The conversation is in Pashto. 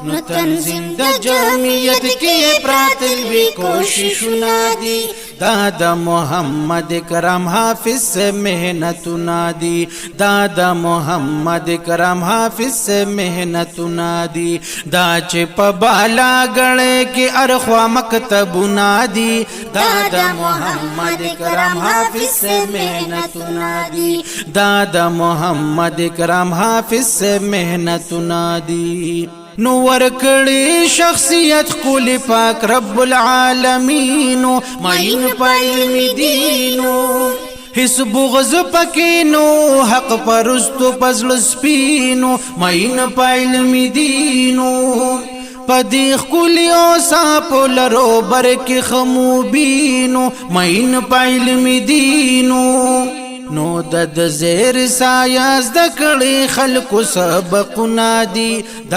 نو تنظیم د جمعیت کې پراتوي کوششونه دي دا د محمد کرم حافظ سے محنتونه دي دا د محمد کرم حافظ سے محنتونه دي دا چې په بالا غړې کې ارخوا مکتبونه دي دا د محمد کرم حافظ سے محنتونه دي دا د محمد کرم حافظ سے محنتونه دي نو ورکړي شخصیت کول پاک رب العالمین ماین پایم دینو هیڅ بغض پکینو حق پرستو پزل سپینو ماین پایم دینو پدیخ کلیو ساپو لرو برکی خموبینو ماین پایم دینو نو د زیر سایاز د کړي خلکو سبقونه دي